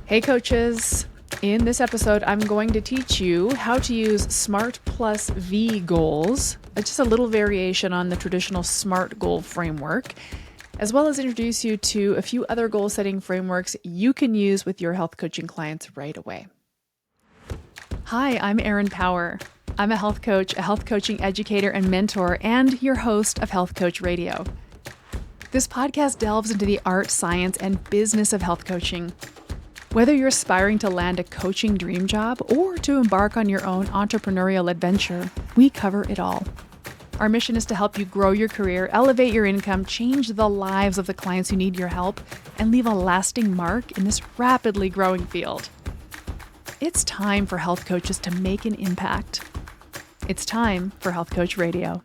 Hey coaches, in this episode I'm going to teach you how to use SMART plus V goals, just a little variation on the traditional SMART goal framework, as well as introduce you to a few other goal setting frameworks you can use with your health coaching clients right away. Hi, I'm Erin Power. I'm a health coach, a health coaching educator and mentor, and your host of Health Coach Radio. This podcast delves into the art, science, and business of health coaching. Whether you're aspiring to land a coaching dream job or to embark on your own entrepreneurial adventure, we cover it all. Our mission is to help you grow your career, elevate your income, change the lives of the clients who need your help, and leave a lasting mark in this rapidly growing field. It's time for health coaches to make an impact. It's time for Health Coach Radio.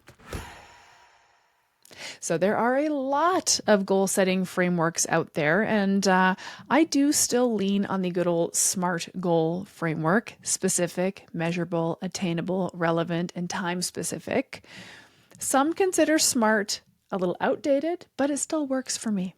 So there are a lot of goal setting frameworks out there, and I do still lean on the good old SMART goal framework: specific, measurable, attainable, relevant, and time specific. Some consider SMART a little outdated, but it still works for me.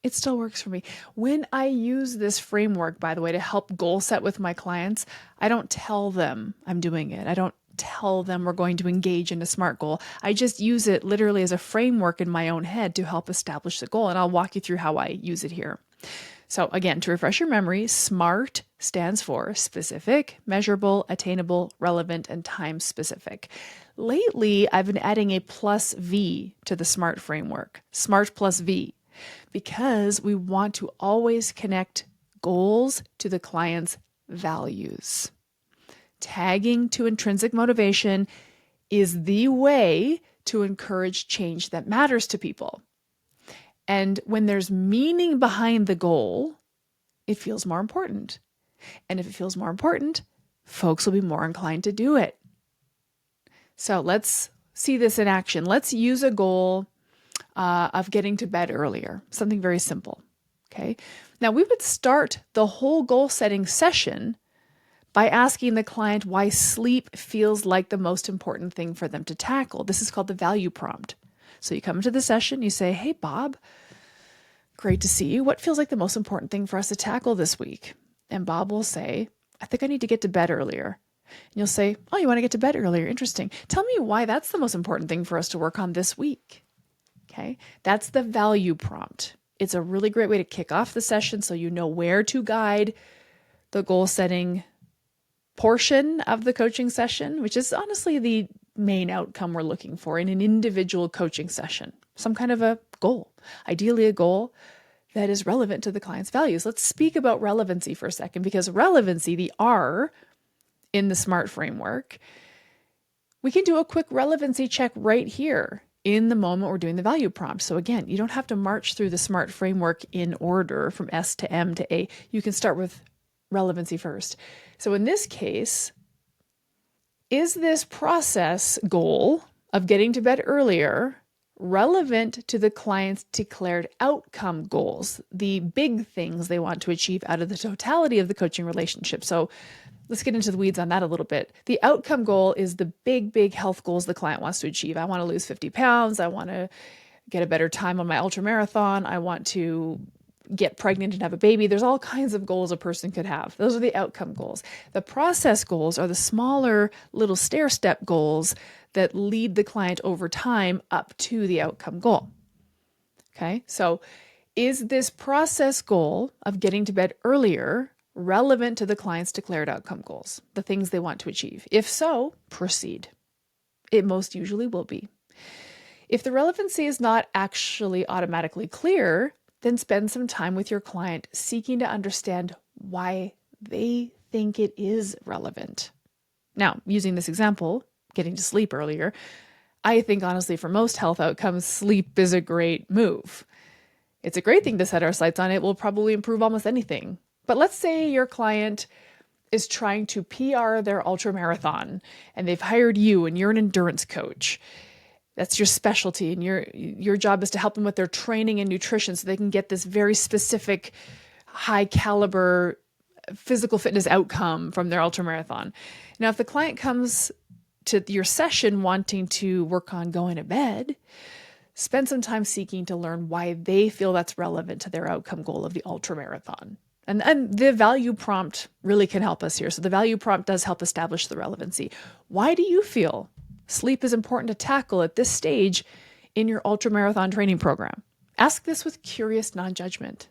It still works for me. When I use this framework, by the way, to help goal set with my clients, I don't tell them I'm doing it. I don't tell them we're going to engage in a SMART goal. I just use it literally as a framework in my own head to help establish the goal. And I'll walk you through how I use it here. So again, to refresh your memory, SMART stands for specific, measurable, attainable, relevant, and time specific. Lately, I've been adding a plus V to the SMART framework, SMART plus V, because we want to always connect goals to the client's values. Tagging to intrinsic motivation is the way to encourage change that matters to people. And when there's meaning behind the goal, it feels more important. And if it feels more important, folks will be more inclined to do it. So let's see this in action. Let's use a goal of getting to bed earlier, something very simple. Okay. Now we would start the whole goal setting session by asking the client why sleep feels like the most important thing for them to tackle. This is called the value prompt. So you come into the session, you say, "Hey, Bob, great to see you. What feels like the most important thing for us to tackle this week?" And Bob will say, "I think I need to get to bed earlier." And you'll say, "Oh, you want to get to bed earlier? Interesting. Tell me why that's the most important thing for us to work on this week." Okay, that's the value prompt. It's a really great way to kick off the session so you know where to guide the goal setting portion of the coaching session, which is honestly the main outcome we're looking for in an individual coaching session. Some kind of a goal, ideally a goal that is relevant to the client's values. Let's speak about relevancy for a second, because relevancy, the R in the SMART framework, we can do a quick relevancy check right here in the moment we're doing the value prompt. So again, you don't have to march through the SMART framework in order from S to M to A. You can start with relevancy first. So in this case, is this process goal of getting to bed earlier relevant to the client's declared outcome goals, the big things they want to achieve out of the totality of the coaching relationship? So let's get into the weeds on that a little bit. The outcome goal is the big health goals the client wants to achieve. I want to lose 50 pounds. I want to get a better time on my ultra marathon. I want to get pregnant and have a baby. There's all kinds of goals a person could have. Those are the outcome goals. The process goals are the smaller little stair-step goals that lead the client over time up to the outcome goal. Okay, so is this process goal of getting to bed earlier relevant to the client's declared outcome goals, the things they want to achieve? If so, proceed. It most usually will be. If the relevancy is not actually automatically clear, then spend some time with your client seeking to understand why they think it is relevant. Now, using this example, getting to sleep earlier, I think honestly for most health outcomes, sleep is a great move. It's a great thing to set our sights on. It will probably improve almost anything. But let's say your client is trying to PR their ultra marathon and they've hired you and you're an endurance coach. That's your specialty, and your job is to help them with their training and nutrition so they can get this very specific, high caliber physical fitness outcome from their ultramarathon. Now, if the client comes to your session wanting to work on going to bed, spend some time seeking to learn why they feel that's relevant to their outcome goal of the ultramarathon. And the value prompt really can help us here. So the value prompt does help establish the relevancy. Why do you feel sleep is important to tackle at this stage in your ultramarathon training program? Ask this with curious non-judgment.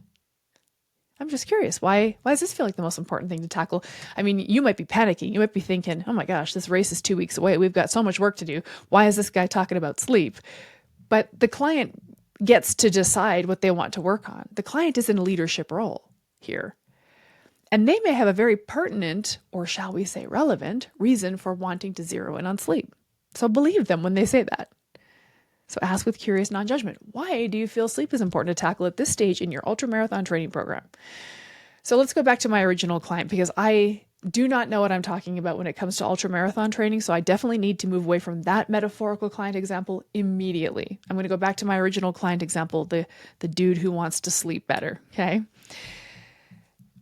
I'm just curious, why does this feel like the most important thing to tackle? I mean, you might be panicking. You might be thinking, oh my gosh, this race is 2 weeks away. We've got so much work to do. Why is this guy talking about sleep? But the client gets to decide what they want to work on. The client is in a leadership role here. And they may have a very pertinent, or shall we say relevant, reason for wanting to zero in on sleep. So believe them when they say that. So ask with curious non-judgment. Why do you feel sleep is important to tackle at this stage in your ultramarathon training program? So let's go back to my original client, because I do not know what I'm talking about when it comes to ultramarathon training. So I definitely need to move away from that metaphorical client example immediately. I'm going to go back to my original client example, the dude who wants to sleep better. Okay.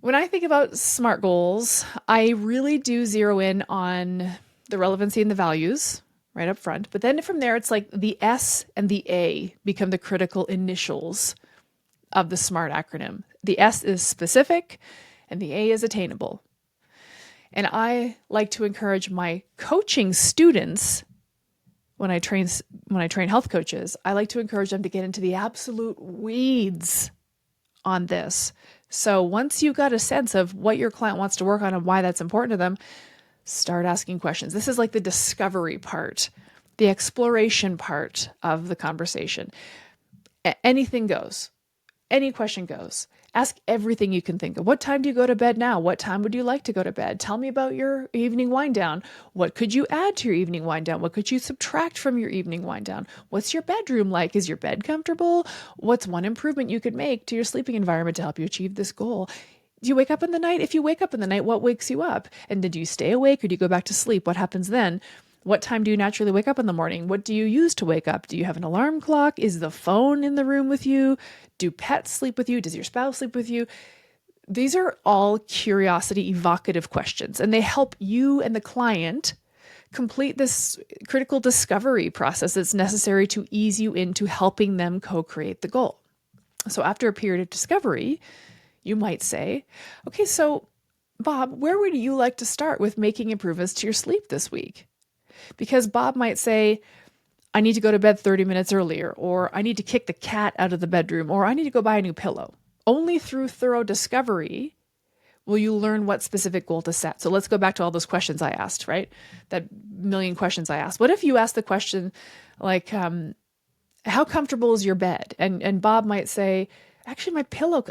When I think about SMART goals, I really do zero in on the relevancy and the values right up front. But then from there, it's like the S and the A become the critical initials of the SMART acronym. The S is specific and the A is attainable. And I like to encourage my coaching students, when I train health coaches, I like to encourage them to get into the absolute weeds on this. So once you got a sense of what your client wants to work on and why that's important to them, start asking questions. This is like the discovery part, the exploration part of the conversation. Anything goes. Any question goes. Ask everything you can think of. What time do you go to bed now? What time would you like to go to bed? Tell me about your evening wind down. What could you add to your evening wind down? What could you subtract from your evening wind down? What's your bedroom like? Is your bed comfortable? What's one improvement you could make to your sleeping environment to help you achieve this goal? Do you wake up in the night? If you wake up in the night, what wakes you up? And did you stay awake or do you go back to sleep? What happens then? What time do you naturally wake up in the morning? What do you use to wake up? Do you have an alarm clock? Is the phone in the room with you? Do pets sleep with you? Does your spouse sleep with you? These are all curiosity evocative questions, and they help you and the client complete this critical discovery process that's necessary to ease you into helping them co-create the goal. So after a period of discovery, you might say, okay, so Bob, where would you like to start with making improvements to your sleep this week? Because Bob might say, I need to go to bed 30 minutes earlier, or I need to kick the cat out of the bedroom, or I need to go buy a new pillow. Only through thorough discovery will you learn what specific goal to set. So let's go back to all those questions I asked, right? That million questions I asked. What if you ask the question like, how comfortable is your bed? And Bob might say, actually,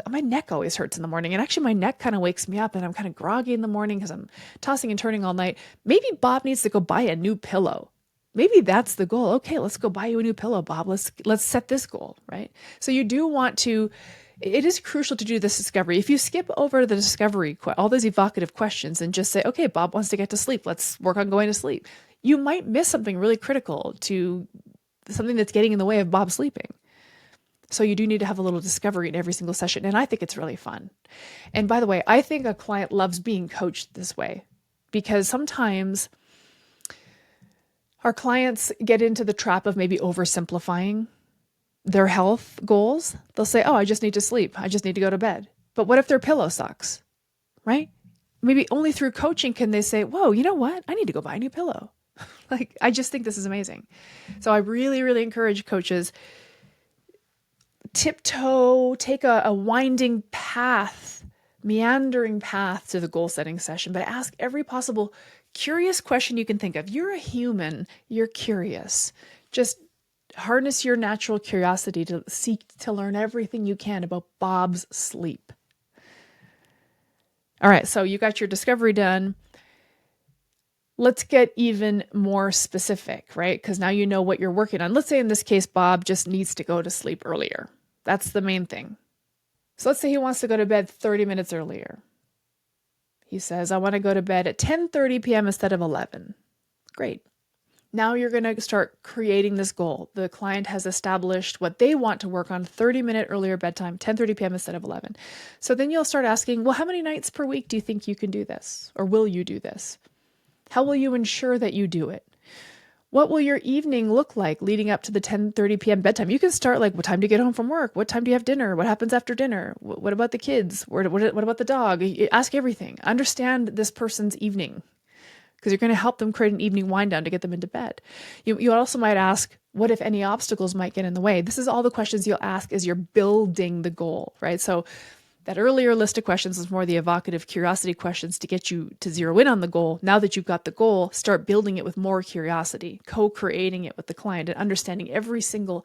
my neck always hurts in the morning. And actually, my neck kind of wakes me up and I'm kind of groggy in the morning because I'm tossing and turning all night. Maybe Bob needs to go buy a new pillow. Maybe that's the goal. Okay, let's go buy you a new pillow, Bob. Let's set this goal, right? So you do want to, it is crucial to do this discovery. If you skip over the discovery, all those evocative questions and just say, okay, Bob wants to get to sleep. Let's work on going to sleep. You might miss something really critical to something that's getting in the way of Bob sleeping. So you do need to have a little discovery in every single session. And I think it's really fun. And by the way, I think a client loves being coached this way, because sometimes our clients get into the trap of maybe oversimplifying their health goals. They'll say, oh, I just need to sleep. I just need to go to bed. But what if their pillow sucks, right? Maybe only through coaching can they say, whoa, you know what? I need to go buy a new pillow. I just think this is amazing. So I really, really encourage coaches, tiptoe, take a winding path, meandering path to the goal setting session, but ask every possible curious question you can think of. You're a human, you're curious. Just harness your natural curiosity to seek to learn everything you can about Bob's sleep. All right, so you got your discovery done. Let's get even more specific, right? Because now you know what you're working on. Let's say in this case, Bob just needs to go to sleep earlier. That's the main thing. So let's say he wants to go to bed 30 minutes earlier. He says, I want to go to bed at 10:30 p.m. instead of 11. Great. Now you're going to start creating this goal. The client has established what they want to work on, 30-minute earlier bedtime, 10:30 p.m. instead of 11. So then you'll start asking, well, how many nights per week do you think you can do this? Or will you do this? How will you ensure that you do it? What will your evening look like leading up to the 10:30 p.m. bedtime? You can start like, what time do you get home from work? What time do you have dinner? What happens after dinner? What about the kids? What about the dog? Ask everything. Understand this person's evening, because you're going to help them create an evening wind down to get them into bed. You also might ask, what if any obstacles might get in the way? This is all the questions you'll ask as you're building the goal, right? So that earlier list of questions was more the evocative curiosity questions to get you to zero in on the goal. Now that you've got the goal, start building it with more curiosity, co-creating it with the client and understanding every single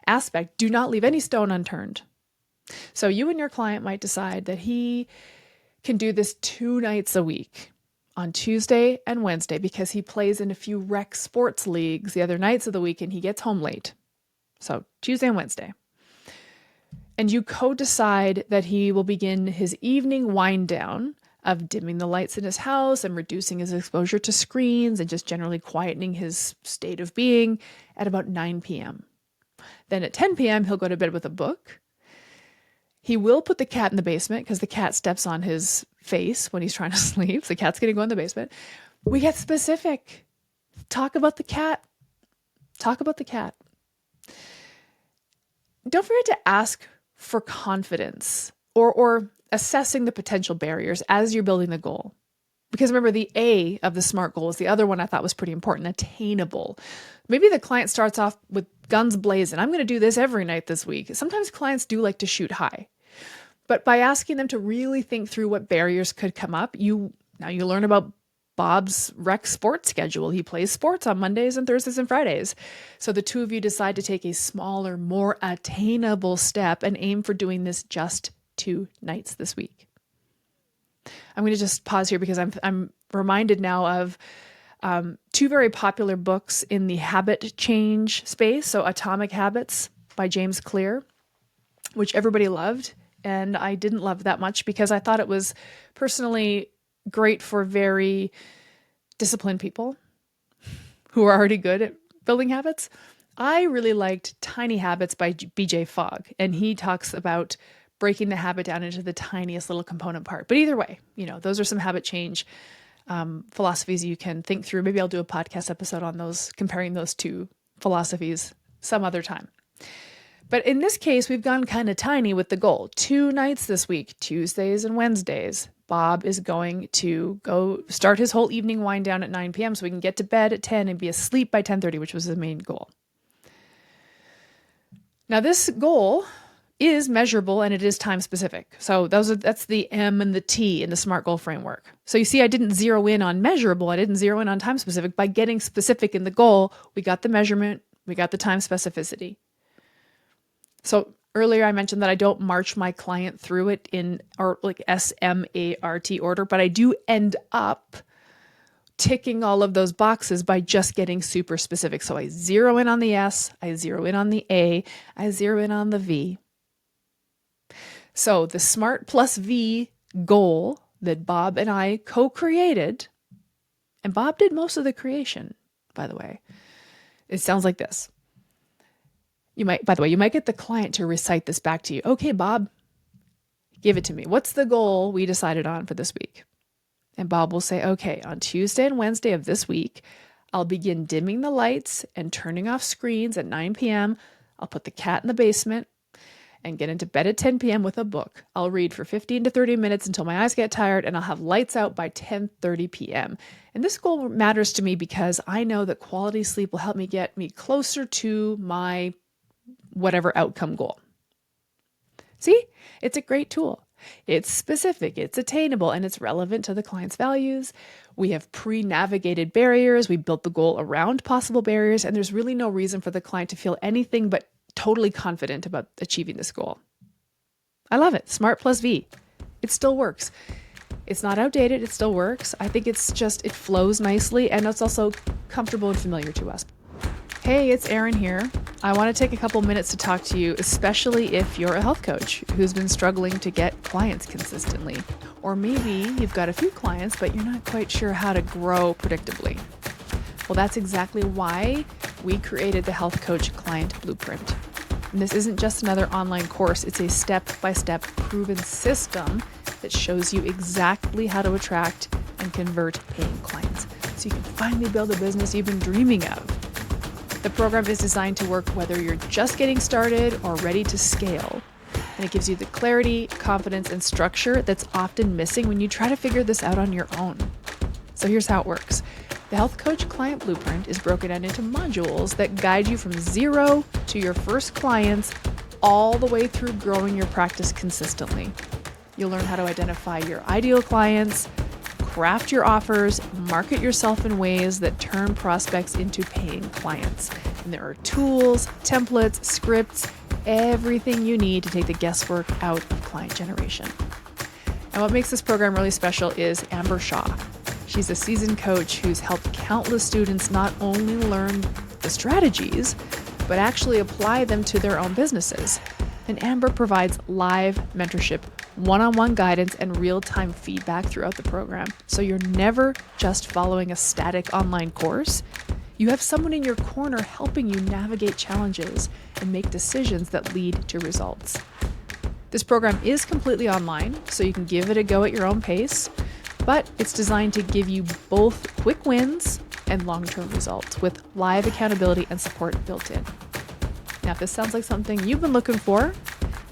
aspect. Do not leave any stone unturned. So you and your client might decide that he can do this 2 nights a week, on Tuesday and Wednesday, because he plays in a few rec sports leagues the other nights of the week and he gets home late. So Tuesday and Wednesday. And you co-decide that he will begin his evening wind down of dimming the lights in his house and reducing his exposure to screens and just generally quietening his state of being at about 9 p.m. Then at 10 p.m., he'll go to bed with a book. He will put the cat in the basement because the cat steps on his face when he's trying to sleep. So the cat's going to go in the basement. We get specific. Talk about the cat. Talk about the cat. Don't forget to ask for confidence or assessing the potential barriers as you're building the goal. Because remember, the A of the SMART goal is the other one I thought was pretty important, attainable. Maybe the client starts off with guns blazing. I'm going to do this every night this week. Sometimes clients do like to shoot high. But by asking them to really think through what barriers could come up, you learn about Bob's rec sports schedule. He plays sports on Mondays and Thursdays and Fridays. So the two of you decide to take a smaller, more attainable step and aim for doing this just 2 nights this week. I'm going to just pause here because I'm reminded now of 2 very popular books in the habit change space. So Atomic Habits by James Clear, which everybody loved. And I didn't love that much because I thought it was personally great for very disciplined people who are already good at building habits. I really liked Tiny Habits by BJ Fogg, and he talks about breaking the habit down into the tiniest little component part. But either way, those are some habit change philosophies you can think through. Maybe I'll do a podcast episode on those, comparing those 2 philosophies some other time. But in this case, we've gone kind of tiny with the goal. 2 nights this week, Tuesdays and Wednesdays. Bob is going to go start his whole evening wind down at 9 p.m. so we can get to bed at 10 and be asleep by 10:30, which was the main goal. Now, this goal is measurable and it is time specific. So that's the M and the T in the SMART goal framework. So you see, I didn't zero in on measurable. I didn't zero in on time specific. By getting specific in the goal, we got the measurement, we got the time specificity. So earlier I mentioned that I don't march my client through it in or like SMART order, but I do end up ticking all of those boxes by just getting super specific. So I zero in on the S, I zero in on the A, I zero in on the V. So the SMART plus V goal that Bob and I co-created, and Bob did most of the creation, by the way, it sounds like this. You might get the client to recite this back to you. Okay, Bob, give it to me. What's the goal we decided on for this week? And Bob will say, okay, on Tuesday and Wednesday of this week, I'll begin dimming the lights and turning off screens at 9 p.m. I'll put the cat in the basement and get into bed at 10 p.m. with a book. I'll read for 15 to 30 minutes until my eyes get tired, and I'll have lights out by 10:30 p.m. And this goal matters to me because I know that quality sleep will help me get me closer to my whatever outcome goal. See, it's a great tool. It's specific, it's attainable, and it's relevant to the client's values. We have pre-navigated barriers. We built the goal around possible barriers, and there's really no reason for the client to feel anything but totally confident about achieving this goal. I love it. SMART plus V. It still works. It's not outdated. It still works. I think it flows nicely, and it's also comfortable and familiar to us. Hey, it's Erin here. I want to take a couple minutes to talk to you, especially if you're a health coach who's been struggling to get clients consistently. Or maybe you've got a few clients, but you're not quite sure how to grow predictably. Well, that's exactly why we created the Health Coach Client Blueprint. And this isn't just another online course. It's a step-by-step proven system that shows you exactly how to attract and convert paying clients so you can finally build a business you've been dreaming of. The program is designed to work whether you're just getting started or ready to scale. And it gives you the clarity, confidence, and structure that's often missing when you try to figure this out on your own. So here's how it works. The Health Coach Client Blueprint is broken down into modules that guide you from zero to your first clients all the way through growing your practice consistently. You'll learn how to identify your ideal clients, craft your offers, market yourself in ways that turn prospects into paying clients. And there are tools, templates, scripts, everything you need to take the guesswork out of client generation. And what makes this program really special is Amber Shaw. She's a seasoned coach who's helped countless students not only learn the strategies, but actually apply them to their own businesses. And Amber provides live mentorship, one-on-one guidance, and real-time feedback throughout the program. So you're never just following a static online course. You have someone in your corner helping you navigate challenges and make decisions that lead to results. This program is completely online, so you can give it a go at your own pace, but it's designed to give you both quick wins and long-term results with live accountability and support built in. Now, if this sounds like something you've been looking for,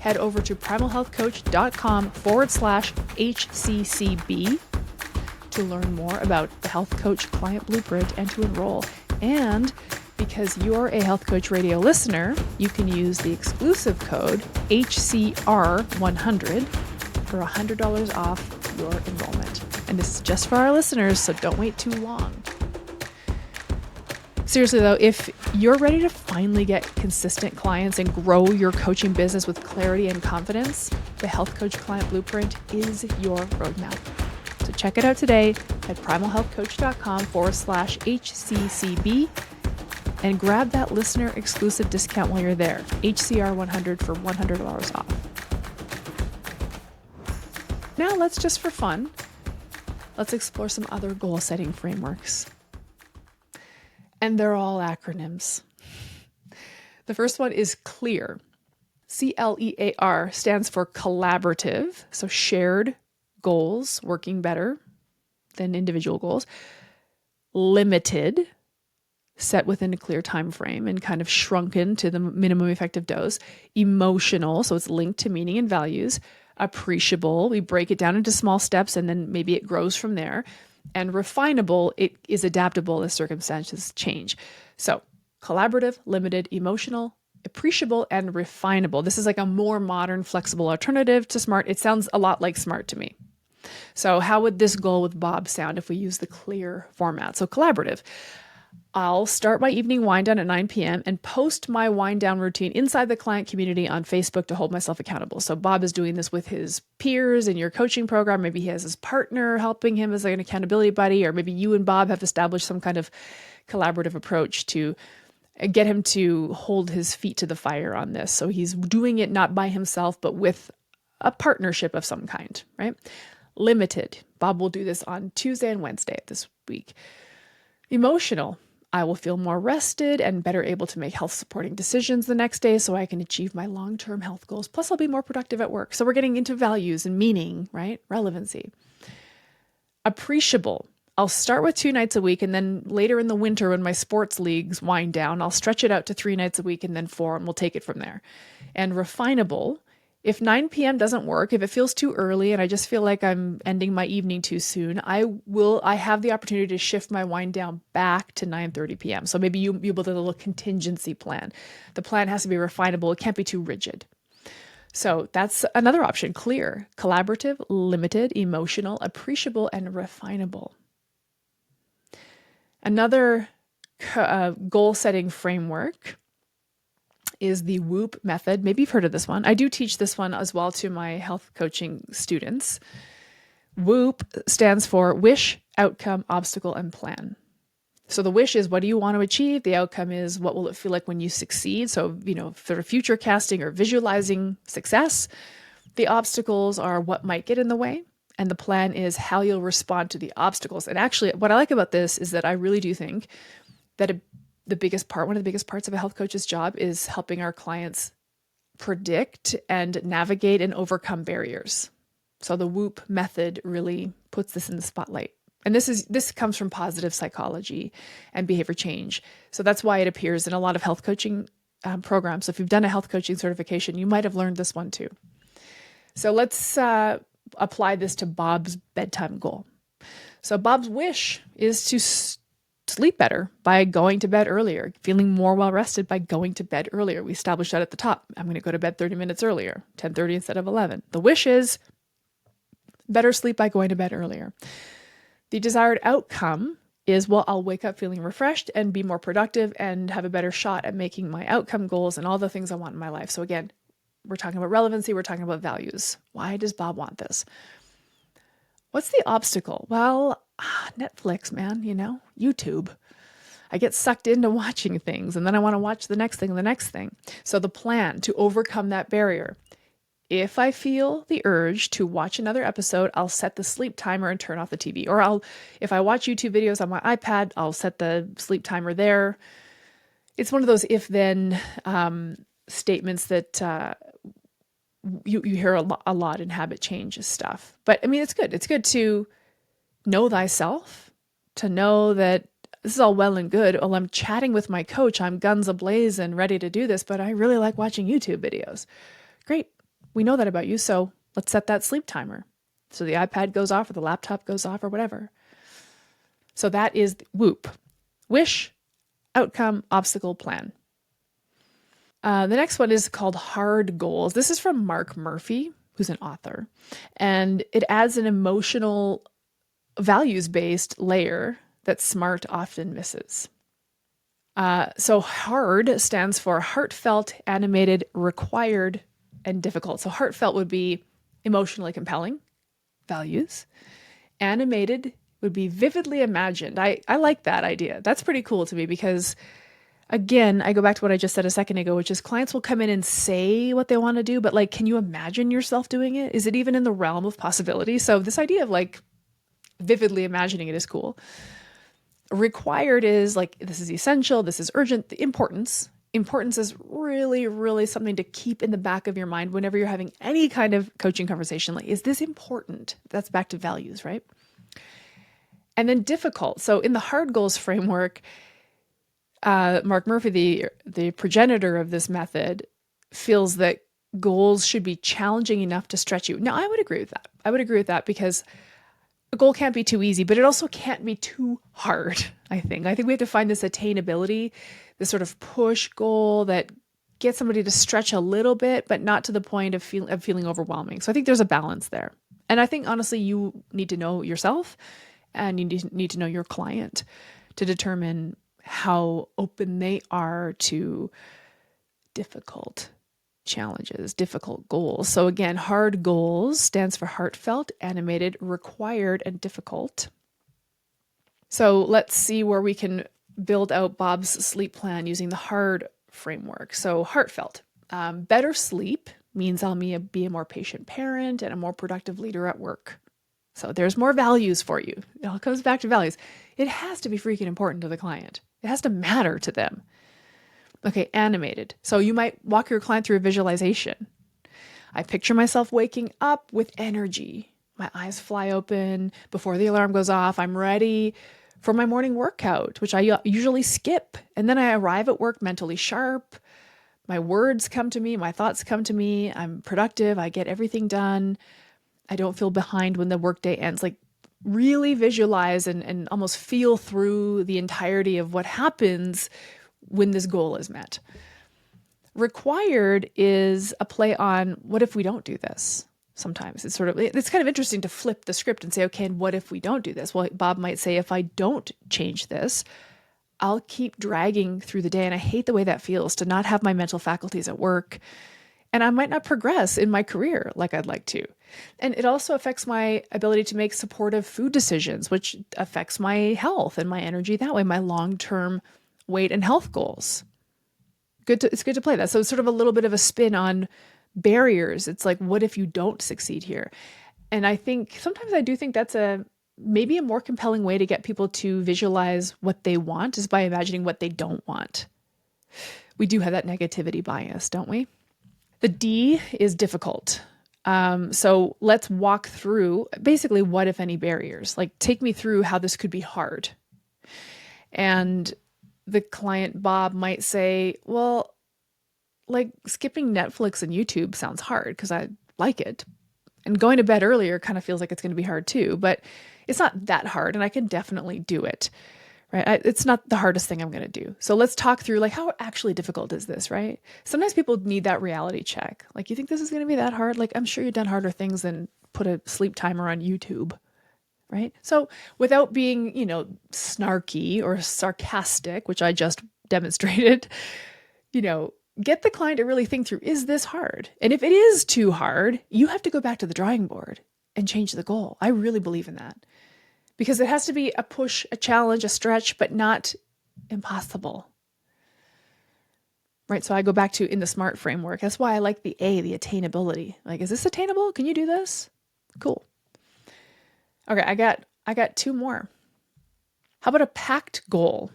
head over to primalhealthcoach.com/HCCB to learn more about the Health Coach Client Blueprint and to enroll. And because you're a Health Coach Radio listener, you can use the exclusive code HCR100 for $100 off your enrollment. And this is just for our listeners, so don't wait too long. Seriously though, if you're ready to finally get consistent clients and grow your coaching business with clarity and confidence, the Health Coach Client Blueprint is your roadmap. So check it out today at primalhealthcoach.com/HCCB and grab that listener exclusive discount while you're there, HCR100 for $100 off. Now let's just for fun, let's explore some other goal setting frameworks. And they're all acronyms. The first one is CLEAR. CLEAR stands for collaborative, so shared goals, working better than individual goals. Limited, set within a clear time frame and kind of shrunken to the minimum effective dose. Emotional, so it's linked to meaning and values. Appreciable, we break it down into small steps and then maybe it grows from there. And refinable, it is adaptable as circumstances change. So collaborative, limited, emotional, appreciable, and refinable. This is like a more modern, flexible alternative to SMART. It sounds a lot like SMART to me. So how would this goal with Bob sound if we use the CLEAR format? So collaborative. I'll start my evening wind down at 9 p.m. and post my wind down routine inside the client community on Facebook to hold myself accountable. So Bob is doing this with his peers in your coaching program. Maybe he has his partner helping him as like an accountability buddy, or maybe you and Bob have established some kind of collaborative approach to get him to hold his feet to the fire on this. So he's doing it not by himself, but with a partnership of some kind, right? Limited. Bob will do this on Tuesday and Wednesday this week. Emotional. I will feel more rested and better able to make health supporting decisions the next day so I can achieve my long-term health goals. Plus, I'll be more productive at work. So we're getting into values and meaning, right? Relevancy. Appreciable. I'll start with 2 nights a week, and then later in the winter when my sports leagues wind down, I'll stretch it out to 3 nights a week and then 4, and we'll take it from there. And refinable. If 9 p.m. doesn't work, if it feels too early and I just feel like I'm ending my evening too soon, I have the opportunity to shift my wind down back to 9:30 p.m. So maybe you'll be able to do a little contingency plan. The plan has to be refinable. It can't be too rigid. So that's another option. CLEAR, collaborative, limited, emotional, appreciable, and refinable. Another goal setting framework is the WOOP method. Maybe you've heard of this one. I do teach this one as well to my health coaching students. WOOP stands for wish, outcome, obstacle, and plan. So the wish is, what do you want to achieve? The outcome is, what will it feel like when you succeed? So, for future casting or visualizing success. The obstacles are what might get in the way. And the plan is how you'll respond to the obstacles. And actually, what I like about this is that I really do think that one of the biggest parts of a health coach's job is helping our clients predict and navigate and overcome barriers. So the WOOP method really puts this in the spotlight And this comes from positive psychology and behavior change. So that's why it appears in a lot of health coaching programs. So if you've done a health coaching certification, you might have learned this one too. So let's apply this to Bob's bedtime goal. So Bob's wish is to sleep better by going to bed earlier, feeling more well-rested by going to bed earlier. We established that at the top. I'm going to go to bed 30 minutes earlier, 10:30 instead of 11. The wish is better sleep by going to bed earlier. The desired outcome is, well, I'll wake up feeling refreshed and be more productive and have a better shot at making my outcome goals and all the things I want in my life. So again, we're talking about relevancy, we're talking about values. Why does Bob want this? What's the obstacle? Well, Netflix, man, YouTube. I get sucked into watching things and then I want to watch the next thing and the next thing. So the plan to overcome that barrier. If I feel the urge to watch another episode, I'll set the sleep timer and turn off the TV. Or if I watch YouTube videos on my iPad, I'll set the sleep timer there. It's one of those if-then statements that you hear a lot in habit change stuff. But I mean, it's good. It's good to know thyself, to know that this is all well and good. Well, I'm chatting with my coach. I'm guns ablaze and ready to do this, but I really like watching YouTube videos. Great. We know that about you, so let's set that sleep timer. So the iPad goes off or the laptop goes off or whatever. So that is WOOP. Wish, outcome, obstacle, plan. The next one is called hard goals. This is from Mark Murphy, who's an author, and it adds an emotional, values-based layer that SMART often misses. So HARD stands for heartfelt, animated, required, and difficult. So heartfelt would be emotionally compelling, values. Animated would be vividly imagined. I like that idea. That's pretty cool to me because, again, I go back to what I just said a second ago, which is clients will come in and say what they want to do, but can you imagine yourself doing it? Is it even in the realm of possibility? So this idea of vividly imagining it is cool. Required is this is essential, this is urgent, the importance. Importance is really, really something to keep in the back of your mind whenever you're having any kind of coaching conversation. Is this important? That's back to values, right? And then difficult. So in the hard goals framework, Mark Murphy, the progenitor of this method, feels that goals should be challenging enough to stretch you. Now, I would agree with that. I would agree with that because a goal can't be too easy, but it also can't be too hard, I think. We have to find this attainability, this sort of push goal that gets somebody to stretch a little bit, but not to the point of feeling overwhelming. So I think there's a balance there. And I think, honestly, you need to know yourself and you need to know your client to determine how open they are to difficult challenges, difficult goals. So again, hard goals stands for heartfelt, animated, required, and difficult. So let's see where we can build out Bob's sleep plan using the hard framework. So heartfelt, better sleep means I'll be a more patient parent and a more productive leader at work. So there's more values for you. It all comes back to values. It has to be freaking important to the client. It has to matter to them. Okay, animated. So you might walk your client through a visualization. I picture myself waking up with energy. My eyes fly open before the alarm goes off. I'm ready for my morning workout, which I usually skip. And then I arrive at work mentally sharp. My words come to me. My thoughts come to me. I'm productive. I get everything done. I don't feel behind when the workday ends. Really visualize and almost feel through the entirety of what happens when this goal is met. Required is a play on what if we don't do this? Sometimes it's kind of interesting to flip the script and say, okay, and what if we don't do this? Well, Bob might say, if I don't change this, I'll keep dragging through the day. And I hate the way that feels to not have my mental faculties at work. And I might not progress in my career like I'd like to. And it also affects my ability to make supportive food decisions, which affects my health and my energy that way, my long-term weight and health goals. It's good to play that. So it's sort of a little bit of a spin on barriers. It's what if you don't succeed here? And sometimes I do think that's maybe a more compelling way to get people to visualize what they want is by imagining what they don't want. We do have that negativity bias, don't we? The D is difficult. So let's walk through basically what, if any, barriers. Like, take me through how this could be hard. And the client, Bob, might say, well, like skipping Netflix and YouTube sounds hard because I like it. And going to bed earlier kind of feels like it's going to be hard too, but it's not that hard and I can definitely do it, right? It's not the hardest thing I'm going to do. So let's talk through like how actually difficult is this, right? Sometimes people need that reality check. Like, you think this is going to be that hard? Like, I'm sure you've done harder things than put a sleep timer on YouTube, right? So without being, snarky or sarcastic, which I just demonstrated, get the client to really think through, is this hard? And if it is too hard, you have to go back to the drawing board and change the goal. I really believe in that because it has to be a push, a challenge, a stretch, but not impossible. Right? So I go back to in the SMART framework. That's why I like the A, the attainability. Like, is this attainable? Can you do this? Cool. Okay, I got two more. How about a PACT goal?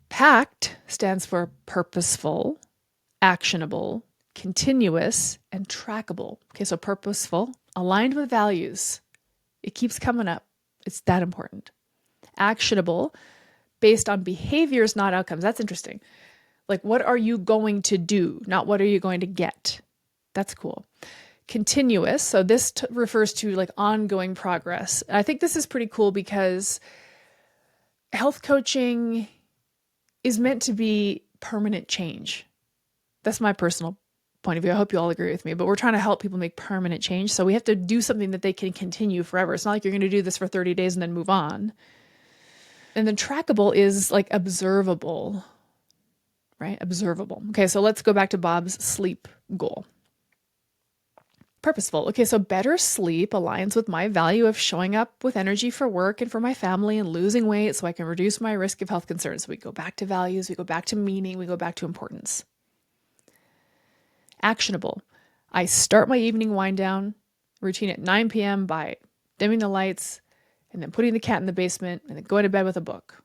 PACT stands for purposeful, actionable, continuous, and trackable. Okay, so purposeful, aligned with values. It keeps coming up. It's that important. Actionable, based on behaviors, not outcomes. That's interesting. Like, what are you going to do? Not what are you going to get? That's cool. Continuous. So this refers to like ongoing progress. I think this is pretty cool because health coaching is meant to be permanent change. That's my personal point of view. I hope you all agree with me, but we're trying to help people make permanent change. So we have to do something that they can continue forever. It's not like you're going to do this for 30 days and then move on. And then trackable is like observable, right? Observable. Okay, so let's go back to Bob's sleep goal. Purposeful. Okay, so better sleep aligns with my value of showing up with energy for work and for my family and losing weight so I can reduce my risk of health concerns. So we go back to values, we go back to meaning, we go back to importance. Actionable. I start my evening wind down routine at 9 p.m. by dimming the lights and then putting the cat in the basement and then going to bed with a book.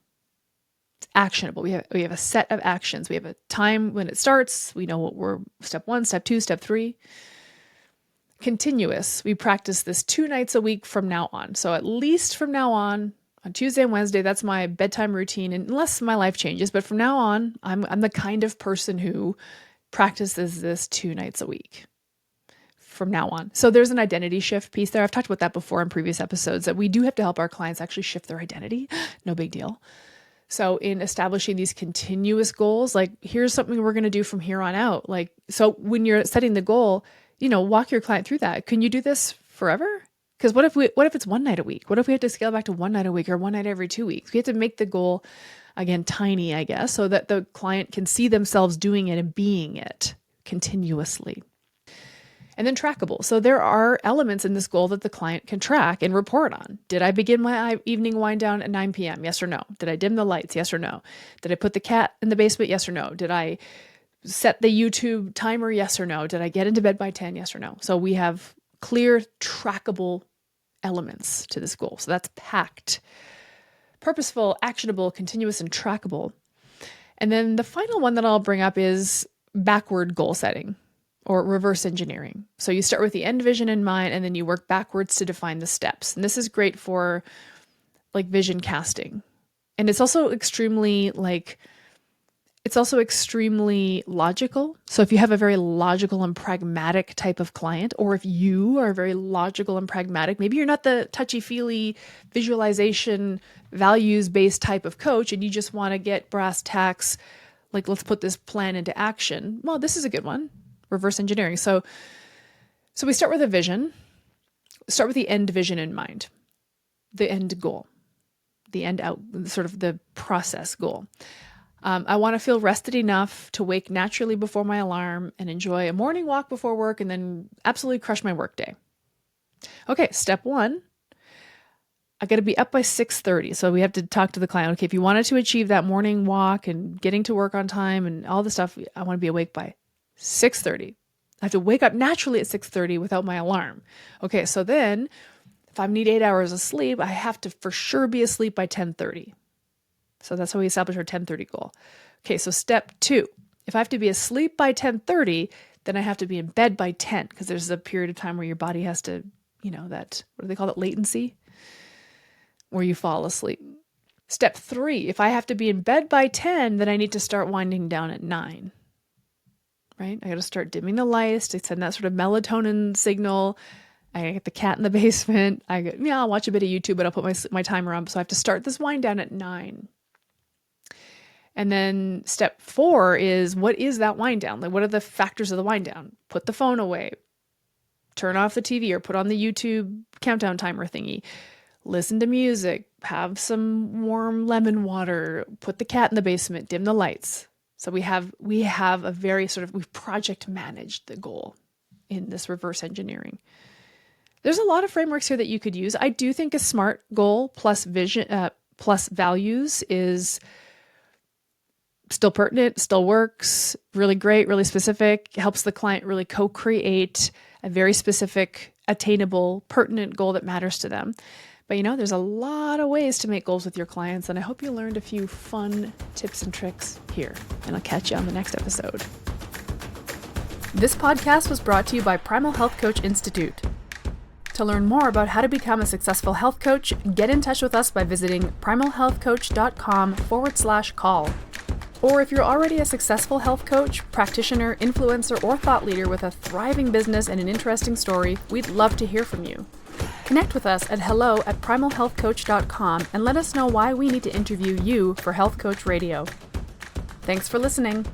It's actionable. We have a set of actions. We have a time when it starts. We know what we're step 1, step 2, step 3. Continuous. We practice this 2 nights a week from now on. So at least from now on Tuesday and Wednesday, that's my bedtime routine, and unless my life changes. But from now on, I'm the kind of person who practices this 2 nights a week from now on. So there's an identity shift piece there. I've talked about that before in previous episodes, that we do have to help our clients actually shift their identity. No big deal. So in establishing these continuous goals, like, here's something we're going to do from here on out. Like, so when you're setting the goal, walk your client through that. Can you do this forever? Because what if it's 1 night a week? What if we have to scale back to 1 night a week or 1 night every 2 weeks? We have to make the goal, again, tiny, I guess, so that the client can see themselves doing it and being it continuously. And then trackable. So there are elements in this goal that the client can track and report on. Did I begin my evening wind down at 9 p.m.? Yes or no? Did I dim the lights? Yes or no? Did I put the cat in the basement? Yes or no? Did I set the YouTube timer? Yes or no? Did I get into bed by 10? Yes or no? So we have clear, trackable elements to this goal. So that's PACT. Purposeful, actionable, continuous, and trackable. And then the final one that I'll bring up is backward goal setting, or reverse engineering. So you start with the end vision in mind, and then you work backwards to define the steps. And this is great for like vision casting. And it's also extremely logical. So if you have a very logical and pragmatic type of client, or if you are very logical and pragmatic, maybe you're not the touchy-feely visualization, values-based type of coach, and you just want to get brass tacks, like, let's put this plan into action. Well, this is a good one. Reverse engineering. So we start with a vision, start with the end vision in mind, the end goal, the end out, sort of the process goal. I want to feel rested enough to wake naturally before my alarm and enjoy a morning walk before work and then absolutely crush my workday. Okay, step 1, I got to be up by 6:30. So we have to talk to the client. Okay, if you wanted to achieve that morning walk and getting to work on time and all the stuff, I want to be awake by 6:30. I have to wake up naturally at 6:30 without my alarm. Okay, so then if I need 8 hours of sleep, I have to for sure be asleep by 10:30. So that's how we establish our 10:30 goal. Okay, so step 2, if I have to be asleep by 10:30, then I have to be in bed by 10 because there's a period of time where your body has to, that, what do they call it? Latency, where you fall asleep. Step 3, if I have to be in bed by 10, then I need to start winding down at 9, right? I got to start dimming the lights to send that sort of melatonin signal. I get the cat in the basement. I'll watch a bit of YouTube, but I'll put my timer on. So I have to start this wind down at 9. And then step 4 is, what is that wind down? Like, what are the factors of the wind down? Put the phone away, turn off the TV or put on the YouTube countdown timer thingy, listen to music, have some warm lemon water, put the cat in the basement, dim the lights. So we have a very we've project managed the goal in this reverse engineering. There's a lot of frameworks here that you could use. I do think a SMART goal plus vision, plus values is still pertinent, still works, really great, really specific, helps the client really co-create a very specific, attainable, pertinent goal that matters to them. But there's a lot of ways to make goals with your clients, and I hope you learned a few fun tips and tricks here, and I'll catch you on the next episode. This podcast was brought to you by Primal Health Coach Institute. To learn more about how to become a successful health coach, get in touch with us by visiting primalhealthcoach.com/call. Or if you're already a successful health coach, practitioner, influencer, or thought leader with a thriving business and an interesting story, we'd love to hear from you. Connect with us at hello@primalhealthcoach.com and let us know why we need to interview you for Health Coach Radio. Thanks for listening.